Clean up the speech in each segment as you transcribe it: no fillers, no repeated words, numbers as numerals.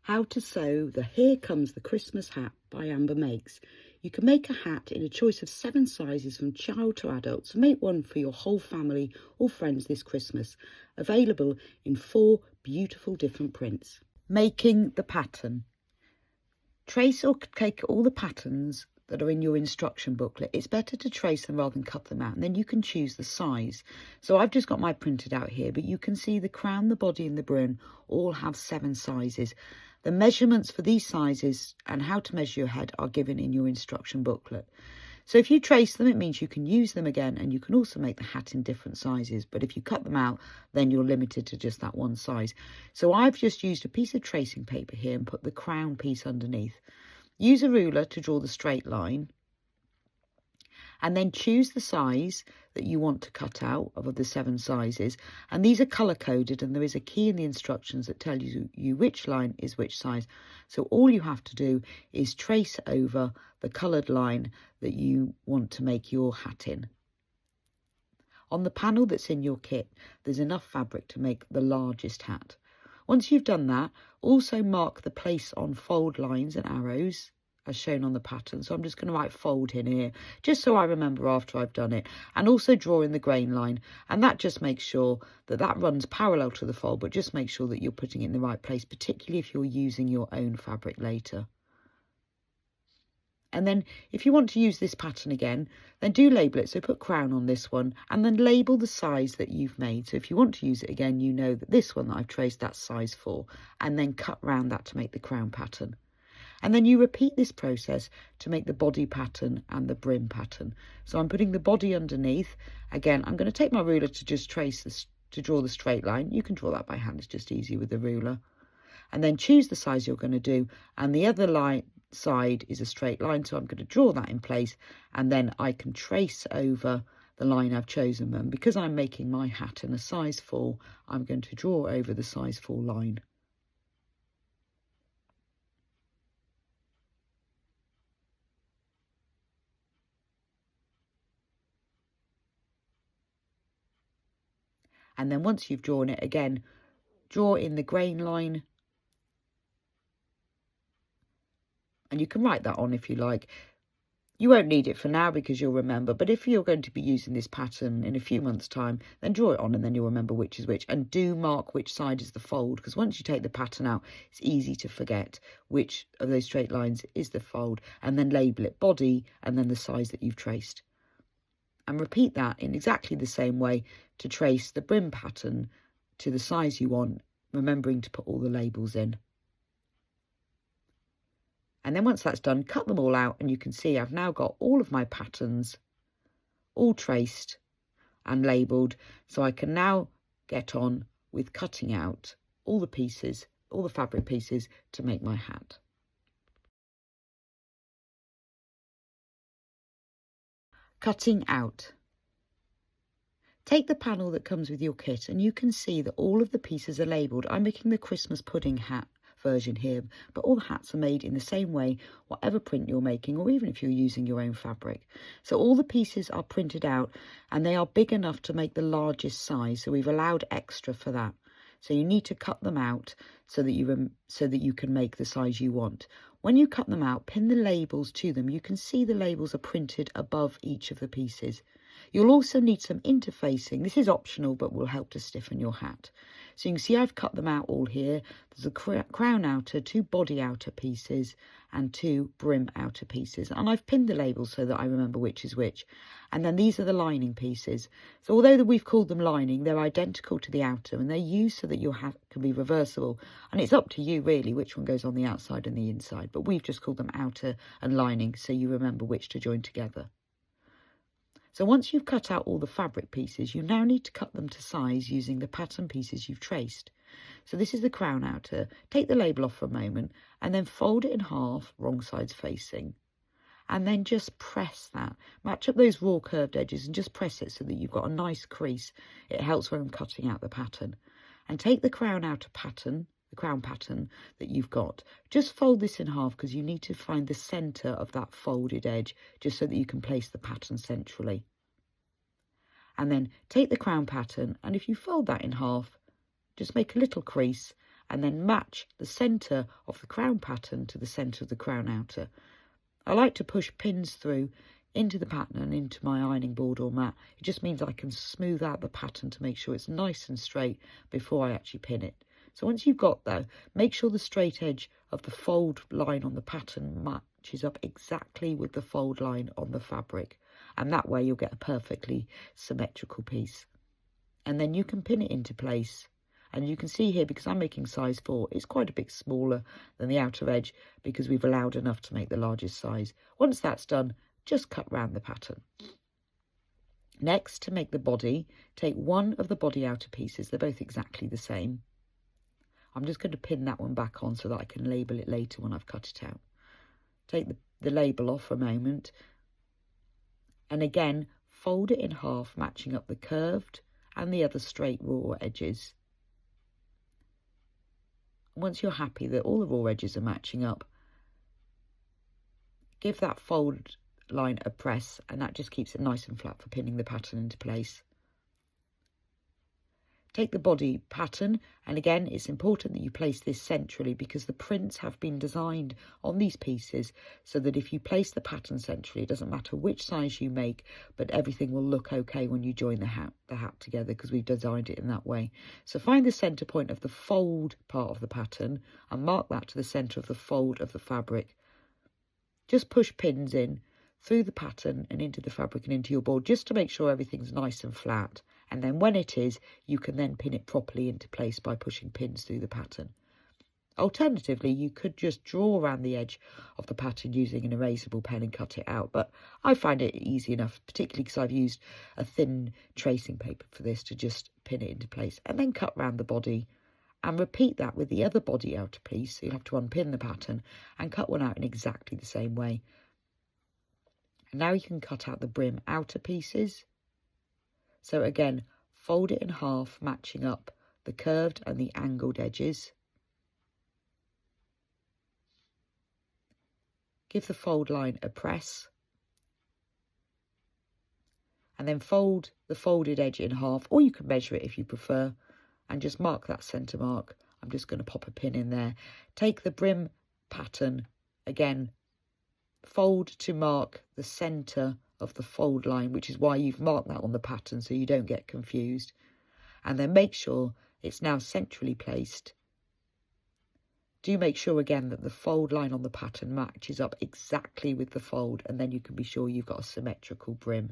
How to sew the Here Comes the Christmas Hat by Amber Makes. You can make a hat in a choice of 7 sizes from child to adult, so make one for your whole family or friends this Christmas. Available in 4 beautiful different prints. Making the pattern. Trace or take all the patterns that are in your instruction booklet. It's better to trace them rather than cut them out, and then you can choose the size. So I've just got mine printed out here, but you can see the crown, the body and the brim all have 7 sizes. The measurements for these sizes and how to measure your head are given in your instruction booklet. So if you trace them, it means you can use them again, and you can also make the hat in different sizes. But if you cut them out, then you're limited to just that one size. So I've just used a piece of tracing paper here and put the crown piece underneath. Use a ruler to draw the straight line, and then choose the size that you want to cut out of the 7 sizes. And these are colour coded, and there is a key in the instructions that tell you which line is which size. So all you have to do is trace over the coloured line that you want to make your hat in. On the panel that's in your kit, there's enough fabric to make the largest hat. Once you've done that, also mark the place on fold lines and arrows as shown on the pattern. So I'm just going to write fold in here, just so I remember after I've done it. And also draw in the grain line. And that just makes sure that that runs parallel to the fold, but just make sure that you're putting it in the right place, particularly if you're using your own fabric later. And then if you want to use this pattern again, then do label it. So put crown on this one and then label the size that you've made. So if you want to use it again, you know that this one that I've traced, that's size 4, and then cut round that to make the crown pattern. And then you repeat this process to make the body pattern and the brim pattern. So I'm putting the body underneath. Again, I'm going to take my ruler to just trace this, to draw the straight line. You can draw that by hand, it's just easy with the ruler. And then choose the size you're going to do, and the other line side is a straight line, so I'm going to draw that in place, and then I can trace over the line I've chosen. And because I'm making my hat in a size 4, I'm going to draw over the size 4 line. And then once you've drawn it, again, draw in the grain line. And you can write that on if you like. You won't need it for now because you'll remember. But if you're going to be using this pattern in a few months' time, then draw it on and then you'll remember which is which. And do mark which side is the fold, because once you take the pattern out, it's easy to forget which of those straight lines is the fold. And then label it body and then the size that you've traced. And repeat that in exactly the same way to trace the brim pattern to the size you want, remembering to put all the labels in. And then once that's done, cut them all out, and you can see I've now got all of my patterns all traced and labelled, so I can now get on with cutting out all the pieces, all the fabric pieces to make my hat. Cutting out. Take the panel that comes with your kit, and you can see that all of the pieces are labelled. I'm making the Christmas pudding hat version here, but all the hats are made in the same way, whatever print you're making, or even if you're using your own fabric. So all the pieces are printed out, and they are big enough to make the largest size, so we've allowed extra for that. So you need to cut them out so that you can make the size you want. When you cut them out, pin the labels to them. You can see the labels are printed above each of the pieces. You'll also need some interfacing. This is optional, but will help to stiffen your hat. So you can see I've cut them out all here. There's a crown outer, 2 body outer pieces, and 2 brim outer pieces. And I've pinned the labels so that I remember which is which. And then these are the lining pieces. So although we've called them lining, they're identical to the outer, and they're used so that your hat can be reversible. And it's up to you really which one goes on the outside and the inside, but we've just called them outer and lining so you remember which to join together. So once you've cut out all the fabric pieces, you now need to cut them to size using the pattern pieces you've traced. So this is the crown outer. Take the label off for a moment and then fold it in half, wrong sides facing. And then just press that. Match up those raw curved edges and just press it so that you've got a nice crease. It helps when I'm cutting out the pattern. And take the crown outer pattern, the crown pattern that you've got. Just fold this in half because you need to find the centre of that folded edge just so that you can place the pattern centrally. And then take the crown pattern, and if you fold that in half, just make a little crease and then match the centre of the crown pattern to the centre of the crown outer. I like to push pins through into the pattern and into my ironing board or mat. It just means I can smooth out the pattern to make sure it's nice and straight before I actually pin it. So once you've got that, make sure the straight edge of the fold line on the pattern matches up exactly with the fold line on the fabric, and that way you'll get a perfectly symmetrical piece. And then you can pin it into place. And you can see here, because I'm making size 4, it's quite a bit smaller than the outer edge because we've allowed enough to make the largest size. Once that's done, just cut round the pattern. Next, to make the body, take one of the body outer pieces. They're both exactly the same. I'm just going to pin that one back on so that I can label it later when I've cut it out. Take the label off for a moment. And again, fold it in half, matching up the curved and the other straight raw edges. Once you're happy that all the raw edges are matching up, give that fold line a press, and that just keeps it nice and flat for pinning the pattern into place. Take the body pattern, and again it's important that you place this centrally because the prints have been designed on these pieces so that if you place the pattern centrally, it doesn't matter which size you make, but everything will look okay when you join the hat together because we've designed it in that way. So find the centre point of the fold part of the pattern and mark that to the centre of the fold of the fabric. Just push pins in through the pattern and into the fabric and into your board just to make sure everything's nice and flat. And then when it is, you can then pin it properly into place by pushing pins through the pattern. Alternatively, you could just draw around the edge of the pattern using an erasable pen and cut it out. But I find it easy enough, particularly because I've used a thin tracing paper for this, to just pin it into place and then cut round the body. And repeat that with the other body outer piece. So you'll have to unpin the pattern and cut one out in exactly the same way. And now you can cut out the brim outer pieces. So again, fold it in half, matching up the curved and the angled edges. Give the fold line a press. And then fold the folded edge in half, or you can measure it if you prefer, and just mark that centre mark. I'm just going to pop a pin in there. Take the brim pattern, again, fold to mark the centre of the fold line, which is why you've marked that on the pattern so you don't get confused. And then make sure it's now centrally placed. Do make sure again that the fold line on the pattern matches up exactly with the fold, and then you can be sure you've got a symmetrical brim.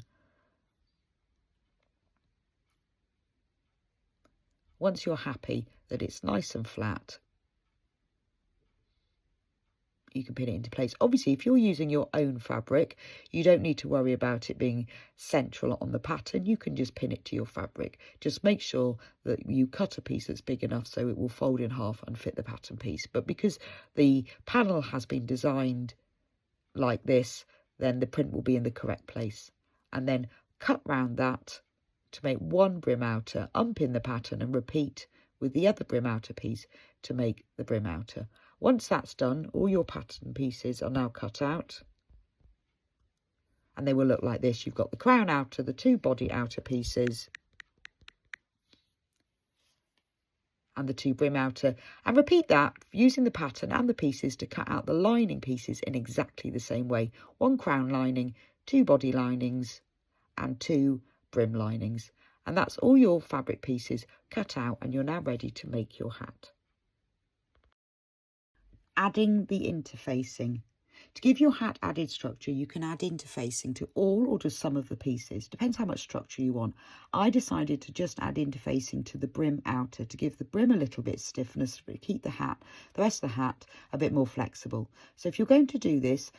Once you're happy that it's nice and flat, you can pin it into place. Obviously, if you're using your own fabric, you don't need to worry about it being central on the pattern. You can just pin it to your fabric. Just make sure that you cut a piece that's big enough so it will fold in half and fit the pattern piece. But because the panel has been designed like this, then the print will be in the correct place. And then cut round that to make one brim outer, unpin the pattern and repeat with the other brim outer piece to make the brim outer. Once that's done, all your pattern pieces are now cut out, and they will look like this. You've got the crown outer, the two body outer pieces, and the two brim outer, and repeat that using the pattern and the pieces to cut out the lining pieces in exactly the same way. One crown lining, two body linings, and two brim linings. And that's all your fabric pieces cut out, and you're now ready to make your hat. Adding the interfacing. To give your hat added structure, you can add interfacing to all or just some of the pieces. Depends how much structure you want. I decided to just add interfacing to the brim outer to give the brim a little bit stiffness, but keep the rest of the hat a bit more flexible. So if you're going to do this,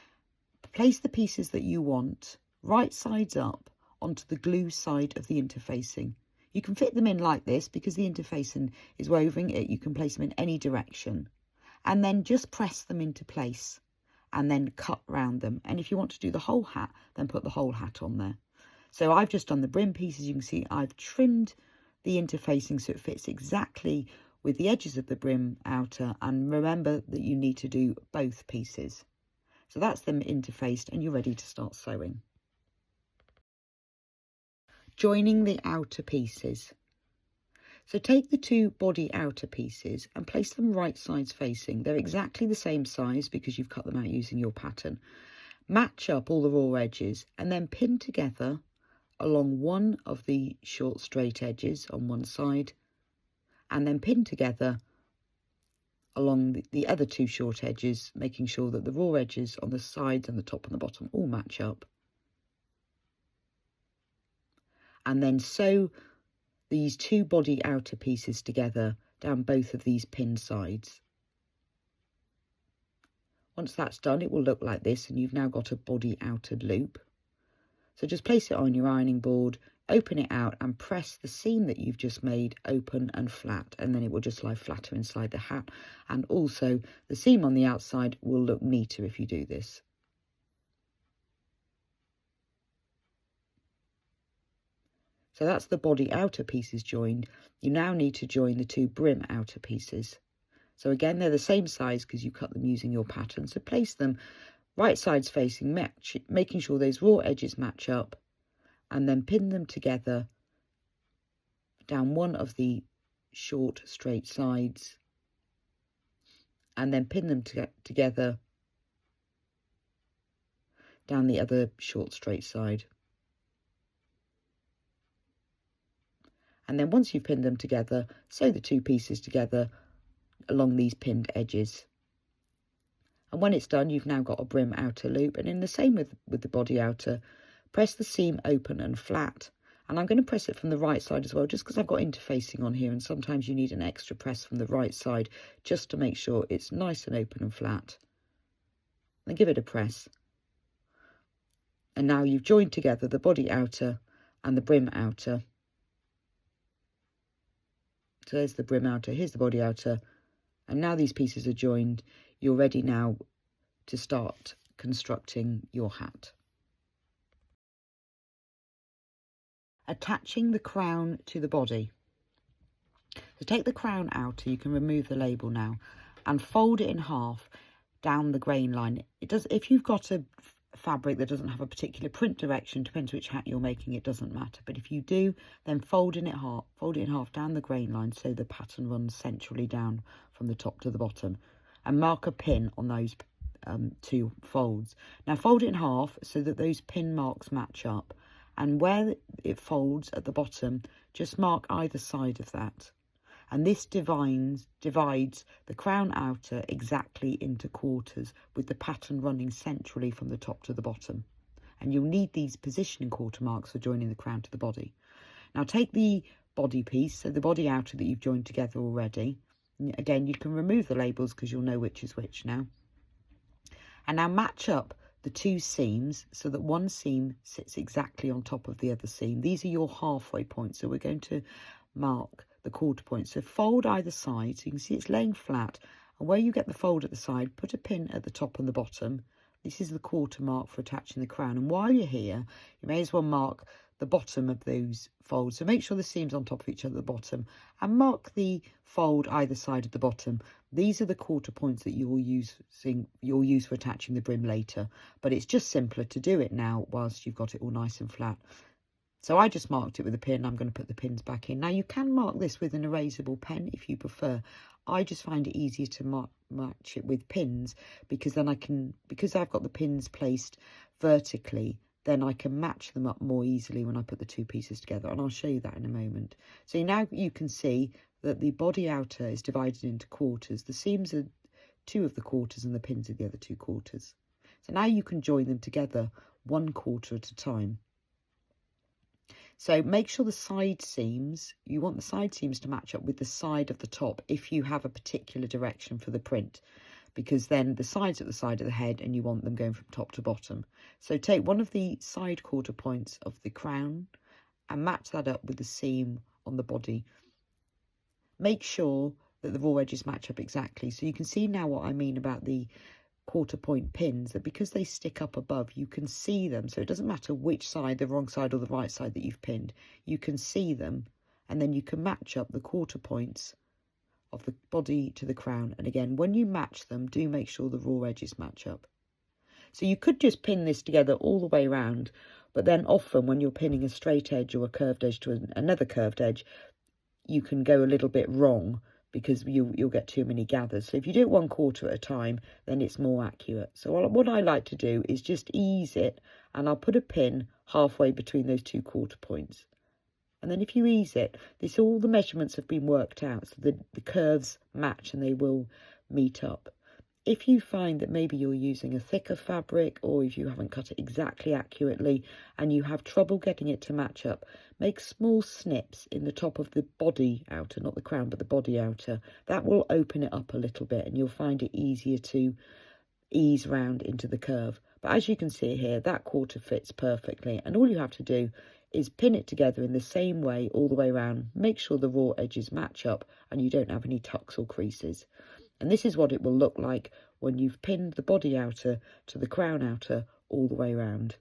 place the pieces that you want right sides up onto the glue side of the interfacing. You can fit them in like this because the interfacing is woven. You can place them in any direction. And then just press them into place and then cut round them. And if you want to do the whole hat, then put the whole hat on there. So I've just done the brim pieces. You can see I've trimmed the interfacing so it fits exactly with the edges of the brim outer. And remember that you need to do both pieces. So that's them interfaced, and you're ready to start sewing. Joining the outer pieces. So take the two body outer pieces and place them right sides facing. They're exactly the same size because you've cut them out using your pattern. Match up all the raw edges and then pin together along one of the short straight edges on one side, and then pin together along the other two short edges, making sure that the raw edges on the sides and the top and the bottom all match up. And then sew these two body outer pieces together down both of these pinned sides. Once that's done, it will look like this, and you've now got a body outered loop. So just place it on your ironing board, open it out and press the seam that you've just made open and flat, and then it will just lie flatter inside the hat. And also the seam on the outside will look neater if you do this. So that's the body outer pieces joined. You now need to join the two brim outer pieces. So again, they're the same size because you cut them using your pattern. So place them right sides facing, making sure those raw edges match up, and then pin them together down one of the short straight sides, and then pin them together down the other short straight side. And then once you've pinned them together, sew the two pieces together along these pinned edges. And when it's done, you've now got a brim outer loop. And in the same with the body outer, press the seam open and flat. And I'm going to press it from the right side as well, just because I've got interfacing on here, and sometimes you need an extra press from the right side just to make sure it's nice and open and flat. Then give it a press. And now you've joined together the body outer and the brim outer. So there's the brim outer, here's the body outer, and now these pieces are joined. You're ready now to start constructing your hat. Attaching the crown to the body. So take the crown out, you can remove the label now, and fold it in half down the grain line. It does, if you've got a fabric that doesn't have a particular print direction, depends which hat you're making, it doesn't matter. But if you do, then fold it in half down the grain line so the pattern runs centrally down from the top to the bottom, and mark a pin on those two folds. Now fold it in half so that those pin marks match up, and where it folds at the bottom, just mark either side of that. And this divides the crown outer exactly into quarters, with the pattern running centrally from the top to the bottom. And you'll need these positioning quarter marks for joining the crown to the body. Now take the body piece, so the body outer that you've joined together already. Again, you can remove the labels because you'll know which is which now. And now match up the two seams so that one seam sits exactly on top of the other seam. These are your halfway points, so we're going to mark the quarter point. So fold either side so you can see it's laying flat, and where you get the fold at the side, put a pin at the top and the bottom. This is the quarter mark for attaching the crown, and while you're here you may as well mark the bottom of those folds. So make sure the seams on top of each other at the bottom, and mark the fold either side of the bottom. These are the quarter points that you'll use for attaching the brim later, but it's just simpler to do it now whilst you've got it all nice and flat. So I just marked it with a pin. I'm going to put the pins back in. Now you can mark this with an erasable pen if you prefer. I just find it easier to match it with pins, because then because I've got the pins placed vertically, then I can match them up more easily when I put the two pieces together, and I'll show you that in a moment. So now you can see that the body outer is divided into quarters. The seams are two of the quarters and the pins are the other two quarters. So now you can join them together one quarter at a time. So make sure the side seams, you want the side seams to match up with the side of the top if you have a particular direction for the print, because then the sides at the side of the head and you want them going from top to bottom. So take one of the side quarter points of the crown and match that up with the seam on the body. Make sure that the raw edges match up exactly. So you can see now what I mean about the quarter point pins, that because they stick up above, you can see them. So it doesn't matter which side, the wrong side or the right side that you've pinned, you can see them, and then you can match up the quarter points of the body to the crown. And again, when you match them, do make sure the raw edges match up. So you could just pin this together all the way around, but then often when you're pinning a straight edge or a curved edge to another curved edge, you can go a little bit wrong because you'll get too many gathers. So if you do it 1/4 at a time, then it's more accurate. So what I like to do is just ease it, and I'll put a pin halfway between those 2 quarter points. And then if you ease it, all the measurements have been worked out, so the curves match and they will meet up. If you find that maybe you're using a thicker fabric, or if you haven't cut it exactly accurately and you have trouble getting it to match up, make small snips in the top of the body outer, not the crown, but the body outer. That will open it up a little bit and you'll find it easier to ease round into the curve. But as you can see here, that quarter fits perfectly, and all you have to do is pin it together in the same way all the way around. Make sure the raw edges match up and you don't have any tucks or creases. And this is what it will look like when you've pinned the body outer to the crown outer all the way around.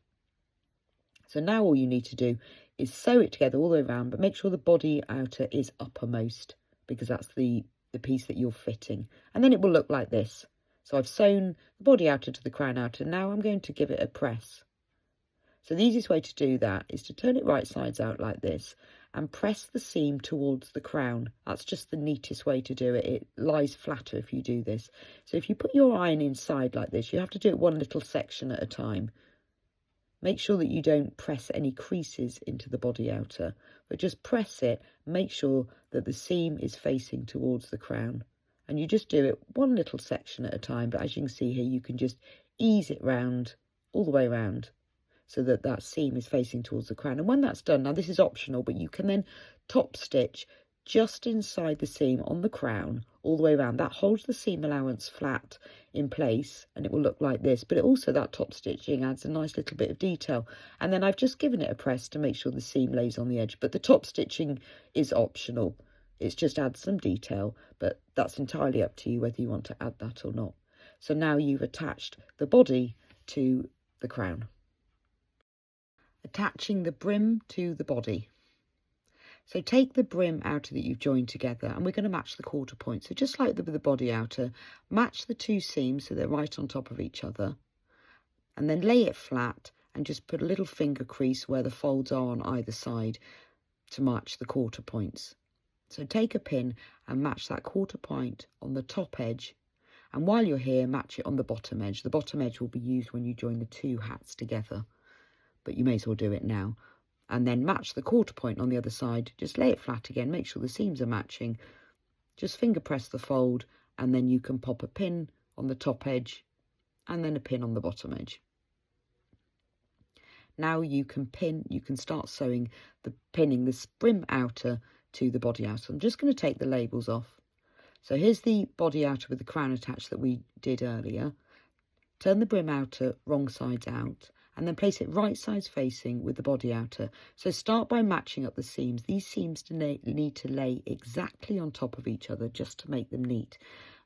So now all you need to do is sew it together all the way around, but make sure the body outer is uppermost, because that's the piece that you're fitting. And then it will look like this. So I've sewn the body outer to the crown outer. Now I'm going to give it a press. So the easiest way to do that is to turn it right sides out like this and press the seam towards the crown. That's just the neatest way to do it. It lies flatter if you do this. So if you put your iron inside like this, you have to do it one little section at a time. Make sure that you don't press any creases into the body outer, but just press it. Make sure that the seam is facing towards the crown. And you just do it one little section at a time. But as you can see here, you can just ease it round all the way around, so that that seam is facing towards the crown. And when that's done, now this is optional, but you can then top stitch just inside the seam on the crown all the way around. That holds the seam allowance flat in place and it will look like this. But it also, that top stitching adds a nice little bit of detail. And then I've just given it a press to make sure the seam lays on the edge. But the top stitching is optional. It's just adds some detail, but that's entirely up to you whether you want to add that or not. So now you've attached the body to the crown. Attaching the brim to the body. So take the brim outer that you've joined together, and we're going to match the quarter points. So just like with the body outer, match the 2 seams so they're right on top of each other, and then lay it flat and just put a little finger crease where the folds are on either side to match the quarter points. So take a pin and match that quarter point on the top edge, and while you're here, match it on the bottom edge. The bottom edge will be used when you join the 2 hats together, but you may as well do it now. And then match the quarter point on the other side. Just lay it flat again, make sure the seams are matching. Just finger press the fold, and then you can pop a pin on the top edge and then a pin on the bottom edge. Now you can start sewing pinning the brim outer to the body outer. I'm just going to take the labels off. So here's the body outer with the crown attached that we did earlier. Turn the brim outer wrong sides out, and then place it right sides facing with the body outer. So start by matching up the seams. These seams need to lay exactly on top of each other just to make them neat.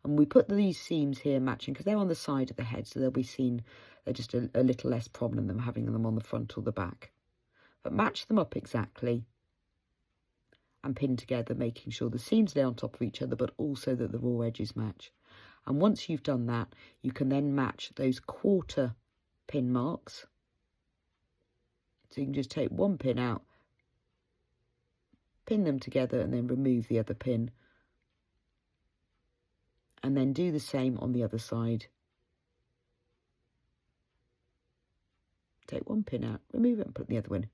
And we put these seams here matching because they're on the side of the head, so they'll be seen. They're just a little less problem than having them on the front or the back. But match them up exactly and pin together, making sure the seams lay on top of each other, but also that the raw edges match. And once you've done that, you can then match those quarter pin marks. So you can just take one pin out, pin them together, and then remove the other pin. And then do the same on the other side. Take one pin out, remove it, and put the other one.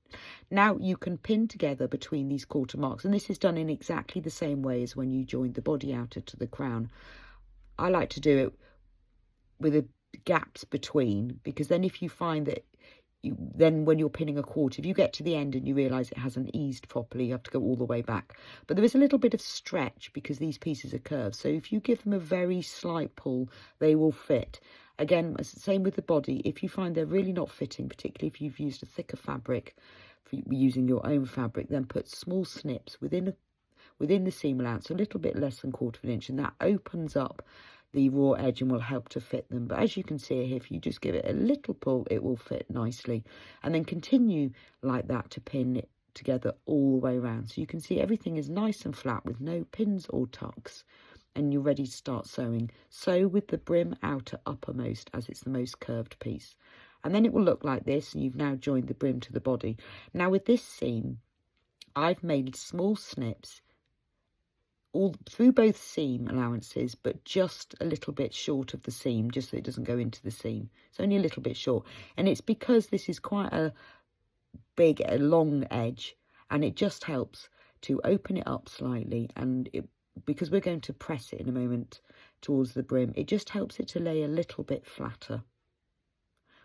Now you can pin together between these quarter marks, and this is done in exactly the same way as when you joined the body outer to the crown. I like to do it with the gaps between, because then if you find that then when you're pinning a quarter, if you get to the end and you realise it hasn't eased properly, you have to go all the way back. But there is a little bit of stretch because these pieces are curved. So if you give them a very slight pull, they will fit. Again, same with the body. If you find they're really not fitting, particularly if you've used a thicker fabric, for using your own fabric, then put small snips within the seam allowance, a little bit less than 1/4 inch, and that opens up the raw edge and will help to fit them. But as you can see here, if you just give it a little pull, it will fit nicely. And then continue like that to pin it together all the way around. So you can see everything is nice and flat with no pins or tucks. And you're ready to start sewing. Sew with the brim outer uppermost, as it's the most curved piece. And then it will look like this, and you've now joined the brim to the body. Now with this seam, I've made small snips all through both seam allowances, but just a little bit short of the seam, just so it doesn't go into the seam. It's only a little bit short, and it's because this is quite a long edge, and it just helps to open it up slightly, and because we're going to press it in a moment towards the brim, it just helps it to lay a little bit flatter.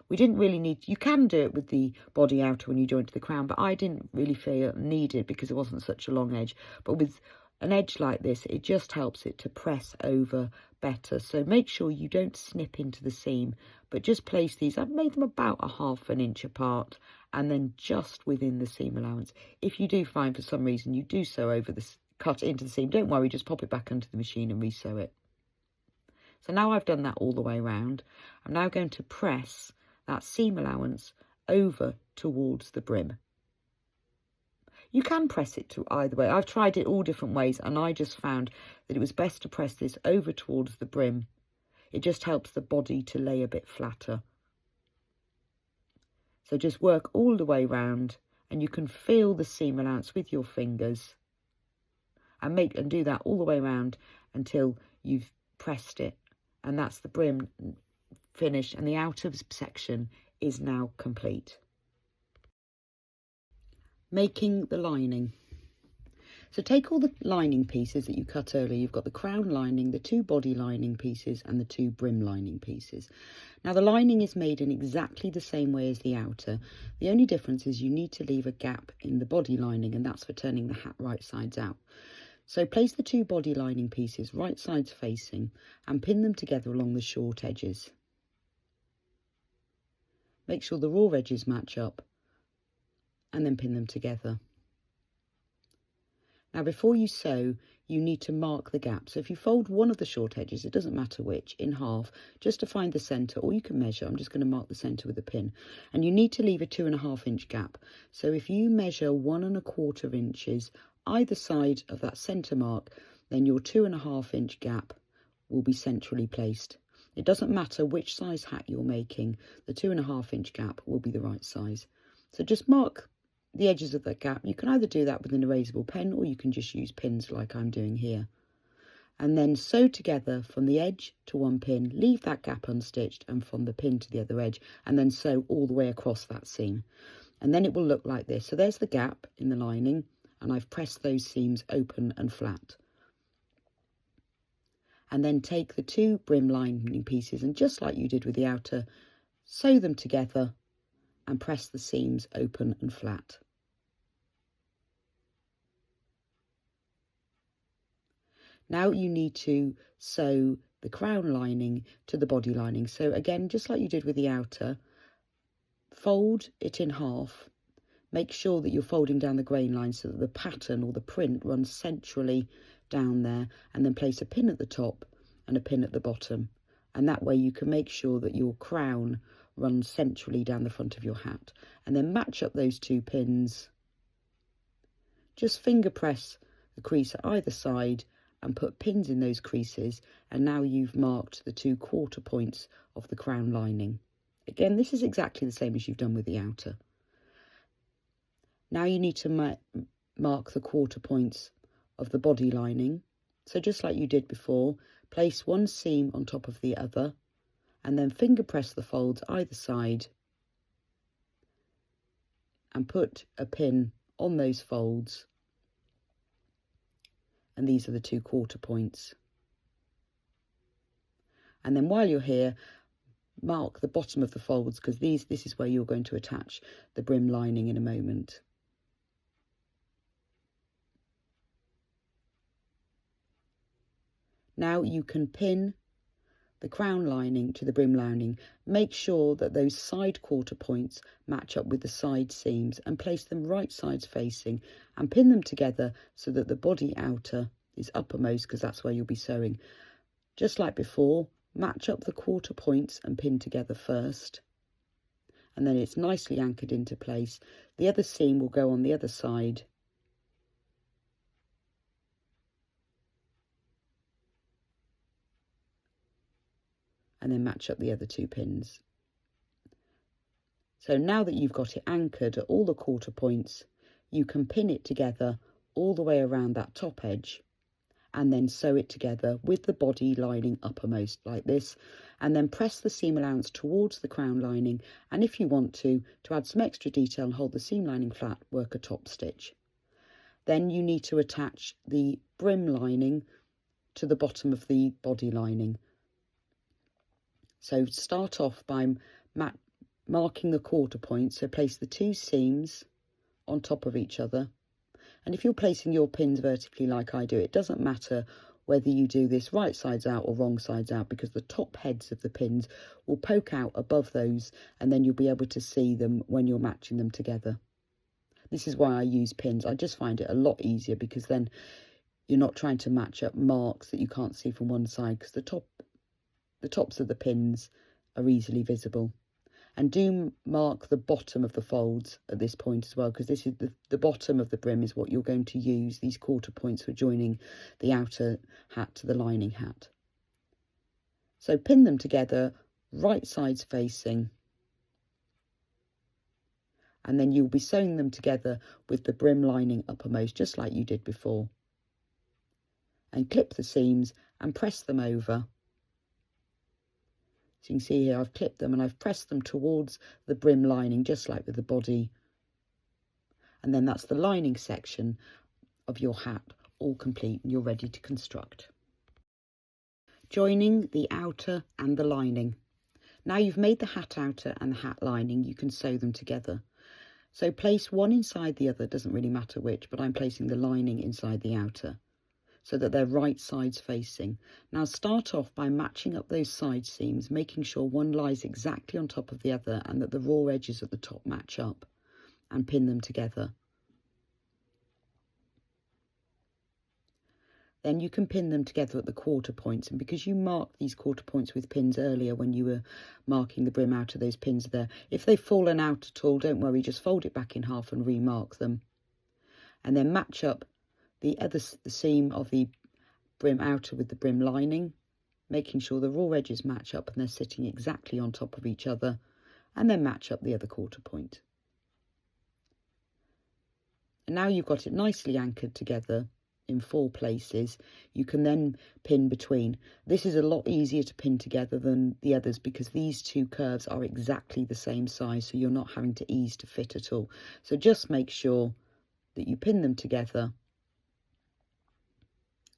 We didn't really need, you can do it with the body outer when you join to the crown, but I didn't really feel needed because it wasn't such a long edge. But with an edge like this, it just helps it to press over better. So make sure you don't snip into the seam, but just place these. I've made them about a ½ inch apart, and then just within the seam allowance. If you do find for some reason you do sew over this, cut into the seam, don't worry, just pop it back under the machine and resew it. So now I've done that all the way around. I'm now going to press that seam allowance over towards the brim. You can press it to either way. I've tried it all different ways, and I just found that it was best to press this over towards the brim. It just helps the body to lay a bit flatter. So just work all the way round, and you can feel the seam allowance with your fingers, and do that all the way around until you've pressed it, and that's the brim finished, and the outer section is now complete. Making the lining. So take all the lining pieces that you cut earlier. You've got the crown lining, the 2 body lining pieces, and the 2 brim lining pieces. Now the lining is made in exactly the same way as the outer. The only difference is you need to leave a gap in the body lining, and that's for turning the hat right sides out. So place the 2 body lining pieces right sides facing and pin them together along the short edges. Make sure the raw edges match up, and then pin them together. Now before you sew, you need to mark the gap. So if you fold one of the short edges, it doesn't matter which, in half, just to find the centre, or you can measure. I'm just going to mark the centre with a pin. And you need to leave a 2½ inch gap. So if you measure 1¼ inches either side of that centre mark, then your 2½ inch gap will be centrally placed. It doesn't matter which size hat you're making, the 2½ inch gap will be the right size. So just mark the edges of that gap. You can either do that with an erasable pen, or you can just use pins like I'm doing here. And then sew together from the edge to one pin, leave that gap unstitched, and from the pin to the other edge, and then sew all the way across that seam. And then it will look like this. So there's the gap in the lining, and I've pressed those seams open and flat. And then take the 2 brim lining pieces, and just like you did with the outer, sew them together and press the seams open and flat. Now you need to sew the crown lining to the body lining. So again, just like you did with the outer, fold it in half. Make sure that you're folding down the grain line so that the pattern or the print runs centrally down there, and then place a pin at the top and a pin at the bottom. And that way you can make sure that your crown runs centrally down the front of your hat. And then match up those 2 pins. Just finger press the crease at either side and put pins in those creases, and now you've marked the 2 quarter points of the crown lining. Again, this is exactly the same as you've done with the outer. Now you need to mark the quarter points of the body lining. So just like you did before, place one seam on top of the other, and then finger press the folds either side and put a pin on those folds. And these are the 2 quarter points. And then while you're here, mark the bottom of the folds, because this is where you're going to attach the brim lining in a moment. Now you can pin the crown lining to the brim lining. Make sure that those side quarter points match up with the side seams, and place them right sides facing and pin them together so that the body outer is uppermost, because that's where you'll be sewing. Just like before, match up the quarter points and pin together first, and then it's nicely anchored into place. The other seam will go on the other side. And then match up the other 2 pins. So now that you've got it anchored at all the quarter points, you can pin it together all the way around that top edge, and then sew it together with the body lining uppermost like this, and then press the seam allowance towards the crown lining, and if you want to add some extra detail and hold the seam lining flat, work a top stitch. Then you need to attach the brim lining to the bottom of the body lining. So start off by marking the quarter point, so place the two seams on top of each other. And if you're placing your pins vertically like I do, it doesn't matter whether you do this right sides out or wrong sides out, because the top heads of the pins will poke out above those, and then you'll be able to see them when you're matching them together. This is why I use pins. I just find it a lot easier, because then you're not trying to match up marks that you can't see from one side, because the tops of the pins are easily visible. And do mark the bottom of the folds at this point as well, because this is the bottom of the brim is what you're going to use, these quarter points, for joining the outer hat to the lining hat. So pin them together, right sides facing, and then you'll be sewing them together with the brim lining uppermost, just like you did before. And clip the seams and press them over. So you can see here I've clipped them and I've pressed them towards the brim lining, just like with the body. And then that's the lining section of your hat all complete, and you're ready to construct. Joining the outer and the lining. Now you've made the hat outer and the hat lining, you can sew them together. So place one inside the other, doesn't really matter which, but I'm placing the lining inside the outer, so that they're right sides facing. Now start off by matching up those side seams, making sure one lies exactly on top of the other and that the raw edges at the top match up, and pin them together. Then you can pin them together at the quarter points, and because you marked these quarter points with pins earlier when you were marking the brim out of those pins there, if they've fallen out at all, don't worry, just fold it back in half and remark them. And then match up the seam of the brim outer with the brim lining, making sure the raw edges match up and they're sitting exactly on top of each other, and then match up the other quarter point. And now you've got it nicely anchored together in 4 places. You can then pin between. This is a lot easier to pin together than the others, because these two curves are exactly the same size, so you're not having to ease to fit at all. So just make sure that you pin them together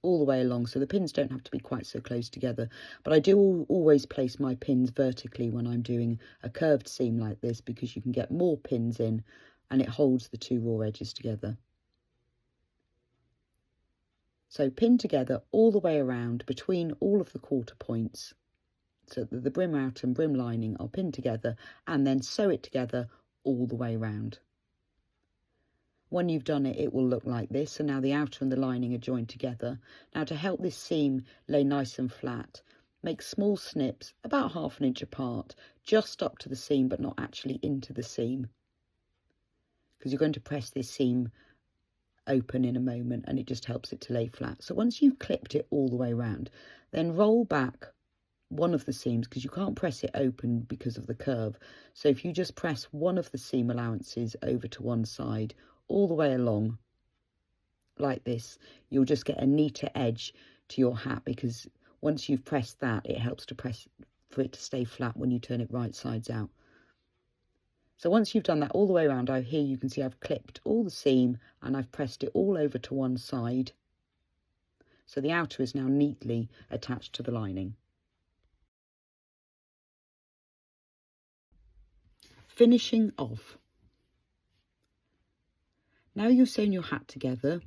all the way along, so the pins don't have to be quite so close together. But I do always place my pins vertically when I'm doing a curved seam like this, because you can get more pins in and it holds the two raw edges together. So pin together all the way around between all of the quarter points, so that the brim out and brim lining are pinned together, and then sew it together all the way around. When you've done it, it will look like this. So now the outer and the lining are joined together. Now to help this seam lay nice and flat, make small snips about 1/2 inch apart, just up to the seam but not actually into the seam, because you're going to press this seam open in a moment and it just helps it to lay flat. So once you've clipped it all the way around, then roll back one of the seams, because you can't press it open because of the curve. So if you just press one of the seam allowances over to one side all the way along like this, you'll just get a neater edge to your hat, because once you've pressed that, it helps to press for it to stay flat when you turn it right sides out. So once you've done that all the way around, here you can see I've clipped all the seam and I've pressed it all over to one side, so the outer is now neatly attached to the lining. Finishing off. Now you've sewn your hat together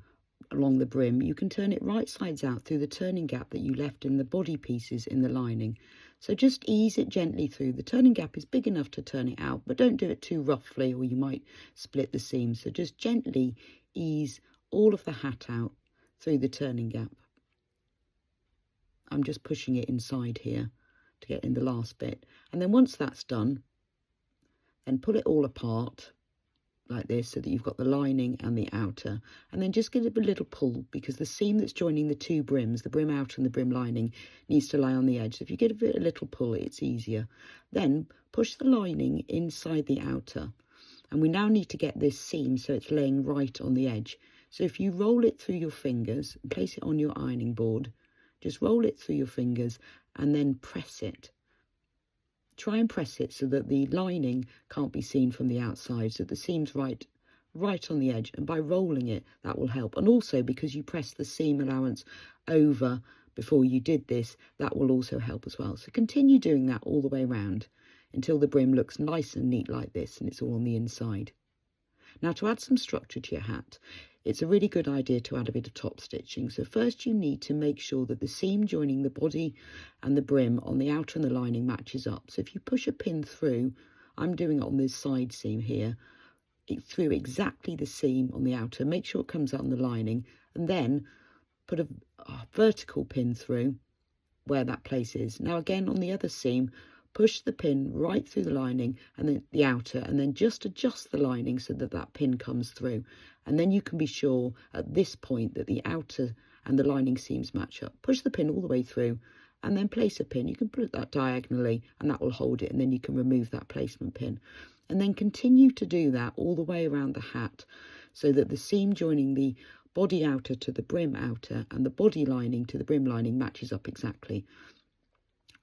along the brim, you can turn it right sides out through the turning gap that you left in the body pieces in the lining. So just ease it gently through. The turning gap is big enough to turn it out, but don't do it too roughly or you might split the seam. So just gently ease all of the hat out through the turning gap. I'm just pushing it inside here to get in the last bit. And then once that's done, then pull it all apart like this, so that you've got the lining and the outer, and then just give it a little pull, because the seam that's joining the two brims, the brim outer and the brim lining, needs to lie on the edge. So if you give it a little pull, it's easier. Then push the lining inside the outer, and we now need to get this seam so it's laying right on the edge. So if you roll it through your fingers and place it on your ironing board, just roll it through your fingers and then press it. Try and press it so that the lining can't be seen from the outside, so the seam's right on the edge, and by rolling it, that will help. And also, because you pressed the seam allowance over before you did this, that will also help as well. So continue doing that all the way around until the brim looks nice and neat like this, and it's all on the inside. Now, to add some structure to your hat, it's a really good idea to add a bit of top stitching. So first you need to make sure that the seam joining the body and the brim on the outer and the lining matches up. So if you push a pin through, I'm doing it on this side seam here, through exactly the seam on the outer, make sure it comes out on the lining, and then put a vertical pin through where that place is. Now again, on the other seam, push the pin right through the lining and then the outer, and then just adjust the lining so that that pin comes through. And then you can be sure at this point that the outer and the lining seams match up. Push the pin all the way through and then place a pin. You can put that diagonally and that will hold it, and then you can remove that placement pin. And then continue to do that all the way around the hat so that the seam joining the body outer to the brim outer and the body lining to the brim lining matches up exactly.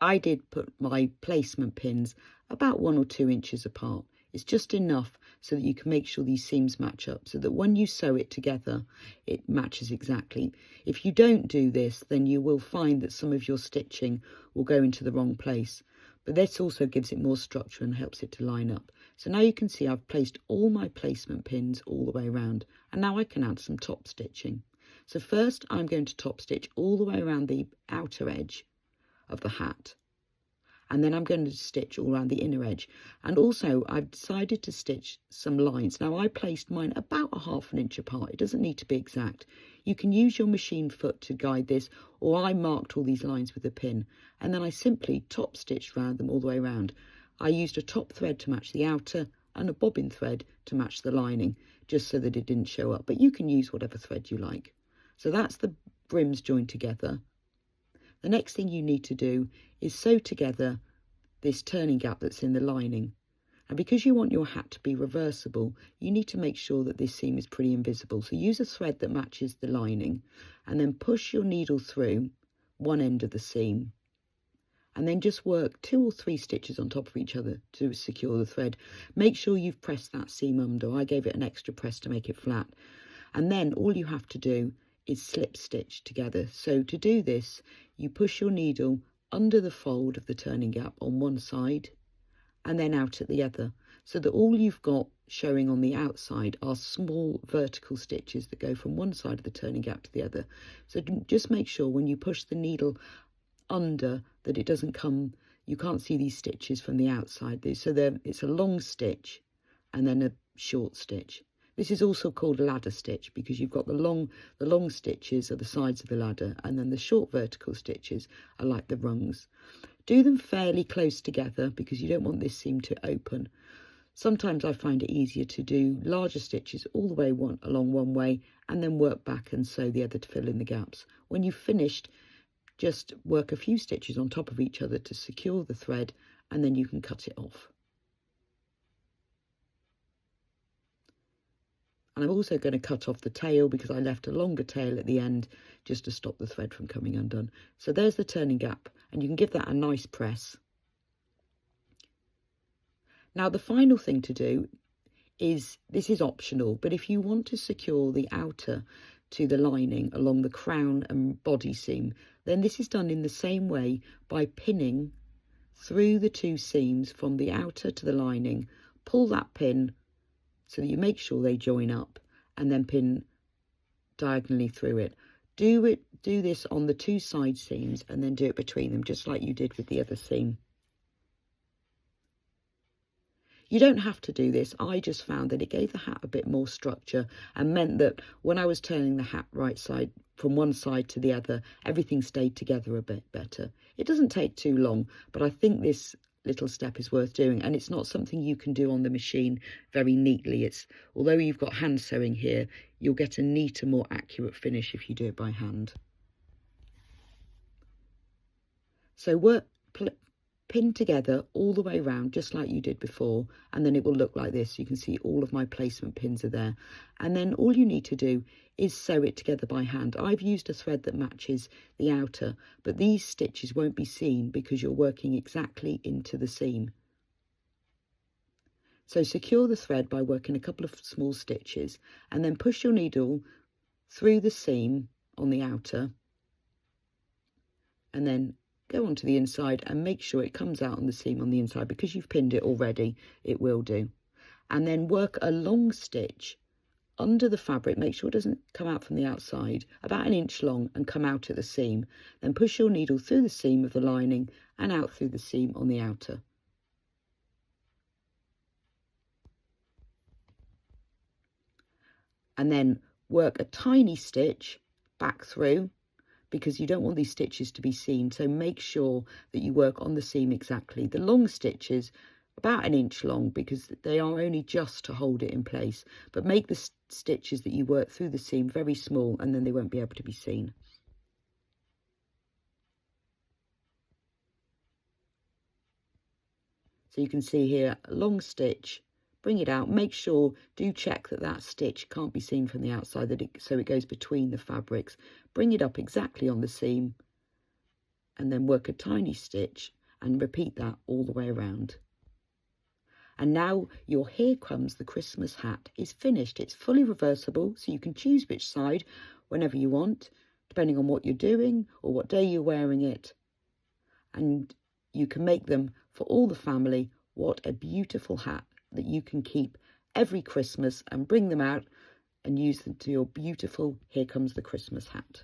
I did put my placement pins about 1 or 2 inches apart. It's just enough so that you can make sure these seams match up, so that when you sew it together, it matches exactly. If you don't do this, then you will find that some of your stitching will go into the wrong place. But this also gives it more structure and helps it to line up. So now you can see I've placed all my placement pins all the way around, and now I can add some top stitching. So first I'm going to top stitch all the way around the outer edge of the hat, and then I'm going to stitch all around the inner edge. And also I've decided to stitch some lines. Now I placed mine about a ½ an inch apart. It doesn't need to be exact. You can use your machine foot to guide this, or I marked all these lines with a pin, and then I simply top stitched around them all the way around. I used a top thread to match the outer and a bobbin thread to match the lining, just so that it didn't show up, but you can use whatever thread you like. So that's the brims joined together. The next thing you need to do is sew together this turning gap that's in the lining. And because you want your hat to be reversible, you need to make sure that this seam is pretty invisible. So use a thread that matches the lining, and then push your needle through one end of the seam. And then just work 2 or 3 stitches on top of each other to secure the thread. Make sure you've pressed that seam under. I gave it an extra press to make it flat. And then all you have to do is slip stitch together. So to do this, you push your needle under the fold of the turning gap on one side and then out at the other, so that all you've got showing on the outside are small vertical stitches that go from one side of the turning gap to the other. So just make sure when you push the needle under that it doesn't come, you can't see these stitches from the outside. So it's a long stitch and then a short stitch. This is also called a ladder stitch because you've got the long stitches are the sides of the ladder, and then the short vertical stitches are like the rungs. Do them fairly close together because you don't want this seam to open. Sometimes I find it easier to do larger stitches all the way along one way and then work back and sew the other to fill in the gaps. When you've finished, just work a few stitches on top of each other to secure the thread, and then you can cut it off. And I'm also going to cut off the tail because I left a longer tail at the end just to stop the thread from coming undone. So there's the turning gap, and you can give that a nice press. Now the final thing to do is, this is optional, but if you want to secure the outer to the lining along the crown and body seam, then this is done in the same way by pinning through the 2 seams from the outer to the lining. Pull that pin so that you make sure they join up, and then pin diagonally through it. Do this on the 2 side seams and then do it between them, just like you did with the other seam. You don't have to do this. I just found that it gave the hat a bit more structure and meant that when I was turning the hat right side from one side to the other, everything stayed together a bit better. It doesn't take too long, but I think this little step is worth doing, and it's not something you can do on the machine very neatly. Although you've got hand sewing here, you'll get a neater, more accurate finish if you do it by hand. So pin together all the way around, just like you did before, and then it will look like this. You can see all of my placement pins are there. And then all you need to do is sew it together by hand. I've used a thread that matches the outer, but these stitches won't be seen because you're working exactly into the seam. So secure the thread by working a couple of small stitches, and then push your needle through the seam on the outer, and then go onto the inside and make sure it comes out on the seam on the inside. Because you've pinned it already, it will do. And then work a long stitch under the fabric. Make sure it doesn't come out from the outside, about 1 inch long, and come out at the seam. Then push your needle through the seam of the lining and out through the seam on the outer. And then work a tiny stitch back through, because you don't want these stitches to be seen. So make sure that you work on the seam exactly. The long stitches, about 1 inch long, because they are only just to hold it in place. But make the stitches that you work through the seam very small, and then they won't be able to be seen. So you can see here, a long stitch, bring it out, make sure, do check that that stitch can't be seen from the outside, so it goes between the fabrics. Bring it up exactly on the seam, and then work a tiny stitch and repeat that all the way around. And now your Here Comes the Christmas hat is finished. It's fully reversible, so you can choose which side whenever you want, depending on what you're doing or what day you're wearing it. And you can make them for all the family. What a beautiful hat that you can keep every Christmas and bring them out and use them to your beautiful Here Comes the Christmas hat.